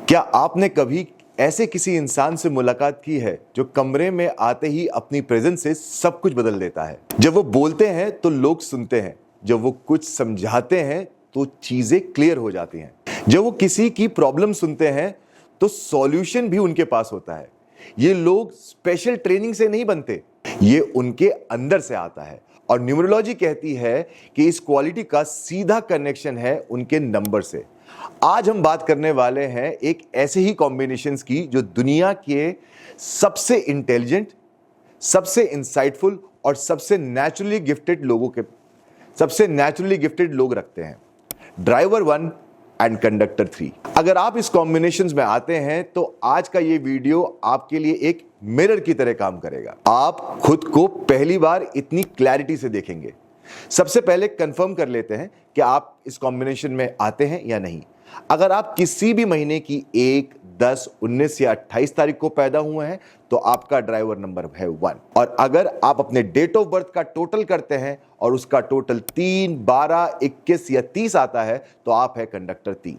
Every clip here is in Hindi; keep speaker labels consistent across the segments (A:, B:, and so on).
A: क्या आपने कभी ऐसे किसी इंसान से मुलाकात की है जो कमरे में आते ही अपनी प्रेजेंस से सब कुछ बदल देता है? जब वो बोलते हैं तो लोग सुनते हैं, जब वो कुछ समझाते हैं तो चीजें क्लियर हो जाती हैं, जब वो किसी की प्रॉब्लम सुनते हैं तो सॉल्यूशन भी उनके पास होता है। ये लोग स्पेशल ट्रेनिंग से नहीं बनते, ये उनके अंदर से आता है। और न्यूमरोलॉजी कहती है कि इस क्वालिटी का सीधा कनेक्शन है उनके नंबर से। आज हम बात करने वाले हैं एक ऐसे ही कॉम्बिनेशंस की जो दुनिया के सबसे इंटेलिजेंट, सबसे इंसाइटफुल और सबसे नेचुरली गिफ्टेड लोग रखते हैं। Driver 1 and conductor 3। अगर आप इस कॉम्बिनेशंस में आते हैं तो आज का ये वीडियो आपके लिए एक मिरर की तरह काम करेगा। आप खुद को पहली बार इतनी क्लैरिटी से देखेंगे। सबसे पहले कंफर्म कर लेते हैं कि आप इस कॉम्बिनेशन में आते हैं या नहीं। अगर आप किसी भी महीने की 1, 10, 19 या 28 तारीख को पैदा हुए हैं तो आपका ड्राइवर नंबर है 1। और अगर आप अपने डेट ऑफ बर्थ का टोटल करते हैं और उसका टोटल 3, 12, 21 या 30 आता है तो आप है कंडक्टर 3।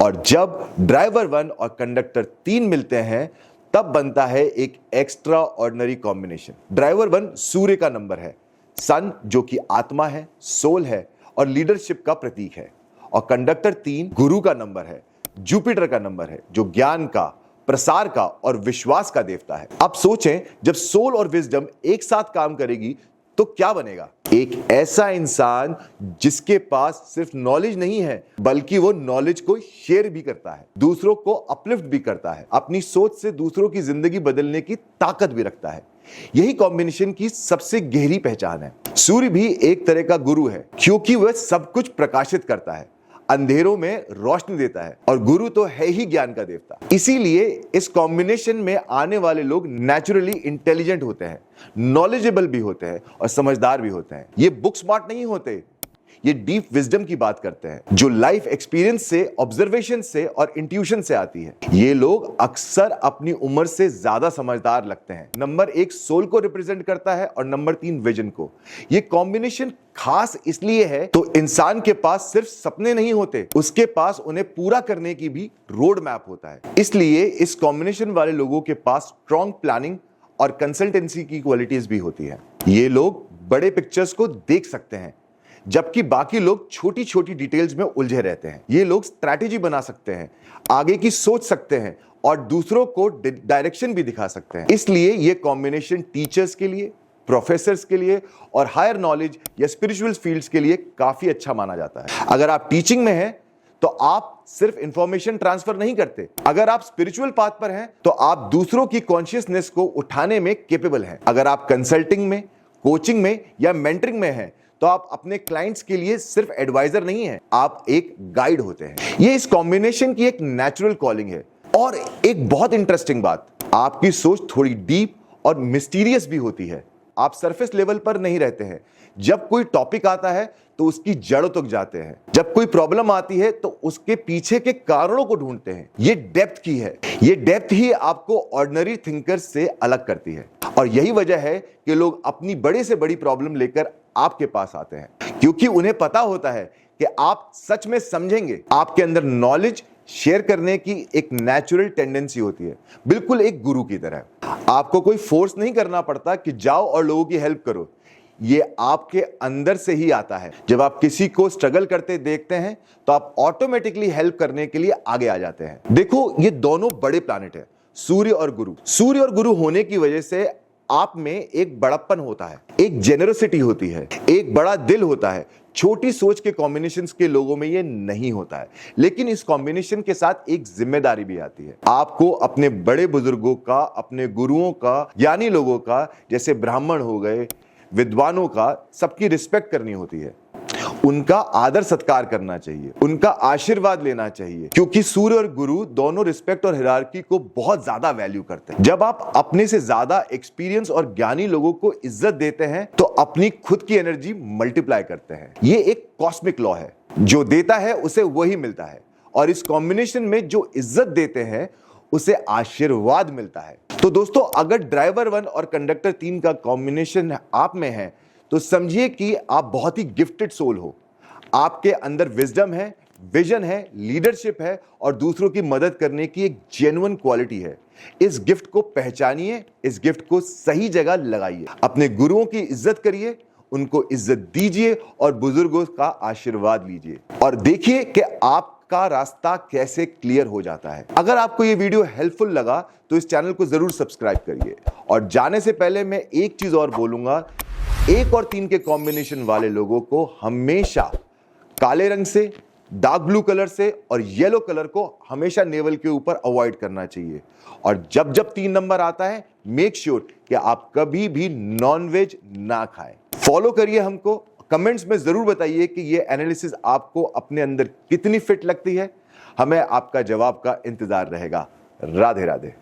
A: और जब ड्राइवर 1 और कंडक्टर 3 मिलते हैं तब बनता है एक एक्स्ट्रा ऑर्डिनरी कॉम्बिनेशन। ड्राइवर 1 सूर्य का नंबर है, सन जो कि आत्मा है, सोल है और लीडरशिप का प्रतीक है। और कंडक्टर 3 गुरु का नंबर है, जुपिटर का नंबर है जो ज्ञान का, प्रसार का और विश्वास का देवता है। अब सोचें, जब सोल और विजडम एक साथ काम करेगी तो क्या बनेगा? एक ऐसा इंसान जिसके पास सिर्फ नॉलेज नहीं है बल्कि वो नॉलेज को शेयर भी करता है, दूसरों को अपलिफ्ट भी करता है, अपनी सोच से दूसरों की जिंदगी बदलने की ताकत भी रखता है। यही कॉम्बिनेशन की सबसे गहरी पहचान है। सूर्य भी एक तरह का गुरु है क्योंकि वह सब कुछ प्रकाशित करता है, अंधेरों में रोशनी देता है और गुरु तो है ही ज्ञान का देवता। इसीलिए इस कॉम्बिनेशन में आने वाले लोग नेचुरली इंटेलिजेंट होते हैं, नॉलेजेबल भी होते हैं और समझदार भी होते हैं। ये बुक स्मार्ट नहीं होते, ये डीप विजडम की बात करते हैं जो लाइफ एक्सपीरियंस से, ऑब्जर्वेशन से और इंट्यूशन से आती है। ये लोग अक्सर अपनी उम्र से ज्यादा समझदार लगते हैं। नंबर 1 सोल को रिप्रेजेंट करता है और नंबर 3 विजन को। ये कॉम्बिनेशन खास इसलिए है तो इंसान के पास सिर्फ सपने नहीं होते, उसके पास उन्हें पूरा करने की भी रोड मैप होता है। इसलिए इस कॉम्बिनेशन वाले लोगों के पास स्ट्रॉन्ग प्लानिंग और कंसल्टेंसी की क्वालिटीज भी होती है। ये लोग बड़े पिक्चर्स को देख सकते हैं जबकि बाकी लोग छोटी छोटी डिटेल्स में उलझे रहते हैं। ये लोग स्ट्रैटेजी बना सकते हैं, आगे की सोच सकते हैं और दूसरों को डायरेक्शन भी दिखा सकते हैं। इसलिए ये कॉम्बिनेशन टीचर्स के लिए, प्रोफेसर्स के लिए और हायर नॉलेज या स्पिरिचुअल फील्ड्स के लिए काफी अच्छा माना जाता है। अगर आप टीचिंग में हैं तो आप सिर्फ इंफॉर्मेशन ट्रांसफर नहीं करते, अगर आप स्पिरिचुअल पाथ पर हैं तो आप दूसरों की कॉन्शियसनेस को उठाने में केपेबल हैं। अगर आप कंसल्टिंग में, कोचिंग में या मेंटरिंग में हैं तो आप अपने क्लाइंट्स के लिए सिर्फ एडवाइजर नहीं हैं, आप एक गाइड होते हैं। ये इस कॉम्बिनेशन की एक नेचुरल कॉलिंग है। और एक बहुत इंटरेस्टिंग बात, आपकी सोच थोड़ी डीप और मिस्टीरियस भी होती है। आप सरफेस लेवल पर नहीं रहते हैं। जब कोई टॉपिक आता है तो उसकी जड़ों तक जाते हैं, जब कोई प्रॉब्लम आती है तो उसके पीछे के कारणों को ढूंढते हैं। ये डेप्थ की है, ये डेप्थ ही आपको ऑर्डिनरी थिंकर्स से अलग करती है। और यही वजह है कि लोग अपनी बड़े से बड़ी प्रॉब्लम लेकर आपके पास आते हैं क्योंकि उन्हें पता होता है कि आप सच में समझेंगे। आपके अंदर नॉलेज शेयर करने की एक नेचुरल टेंडेंसी होती है, बिल्कुल एक गुरु की तरह। आपको कोई फोर्स नहीं करना पड़ता कि जाओ और लोगों की हेल्प करो, ये आपके अंदर से ही आता है। जब आप किसी को स्ट्रगल करते देखते हैं तो आप ऑटोमेटिकली हेल्प करने के लिए आगे आ जाते हैं। देखो, ये दोनों बड़े प्लैनेट है, सूर्य और गुरु। सूर्य और गुरु होने की वजह से आप में एक बड़प्पन होता है, एक जेनरसिटी होती है, एक बड़ा दिल होता है। छोटी सोच के कॉम्बिनेशंस के लोगों में ये नहीं होता है, लेकिन इस कॉम्बिनेशन के साथ एक जिम्मेदारी भी आती है। आपको अपने बड़े बुजुर्गों का, अपने गुरुओं का, ज्ञानी लोगों का, जैसे ब्राह्मण हो गए, विद्वानों का, सबकी रिस्पेक्ट करनी होती है, उनका आदर सत्कार करना चाहिए, उनका आशीर्वाद लेना चाहिए क्योंकि सूर्य और गुरु दोनों रिस्पेक्ट और हिरार्की को बहुत ज्यादा वैल्यू करते हैं। जब आप अपने से ज्यादा एक्सपीरियंस और ज्ञानी लोगों को इज्जत देते हैं तो अपनी खुद की एनर्जी मल्टीप्लाई करते हैं। ये एक कॉस्मिक लॉ है, जो देता है उसे वही मिलता है। और इस कॉम्बिनेशन में जो इज्जत देते हैं उसे आशीर्वाद मिलता है। तो दोस्तों, अगर ड्राइवर 1 और कंडक्टर 3 का कॉम्बिनेशन आप में है तो समझिए कि आप बहुत ही गिफ्टेड सोल हो। आपके अंदर विजडम है, विजन है, लीडरशिप है और दूसरों की मदद करने की एक जेन्युइन क्वालिटी है। इस गिफ्ट को पहचानिए, इस गिफ्ट को सही जगह लगाइए, अपने गुरुओं की इज्जत करिए, उनको इज्जत दीजिए और बुजुर्गों का आशीर्वाद लीजिए और देखिए कि आपका रास्ता कैसे क्लियर हो जाता है। अगर आपको यह वीडियो हेल्पफुल लगा तो इस चैनल को जरूर सब्सक्राइब करिए। और जाने से पहले मैं एक चीज और बोलूंगा, 1 और 3 के कॉम्बिनेशन वाले लोगों को हमेशा काले रंग से, डार्क ब्लू कलर से और येलो कलर को हमेशा नेवल के ऊपर अवॉइड करना चाहिए। और जब जब 3 नंबर आता है, मेक श्योर कि आप कभी भी नॉनवेज ना खाएं। फॉलो करिए हमको, कमेंट्स में जरूर बताइए कि ये एनालिसिस आपको अपने अंदर कितनी फिट लगती है। हमें आपका जवाब का इंतजार रहेगा। राधे राधे।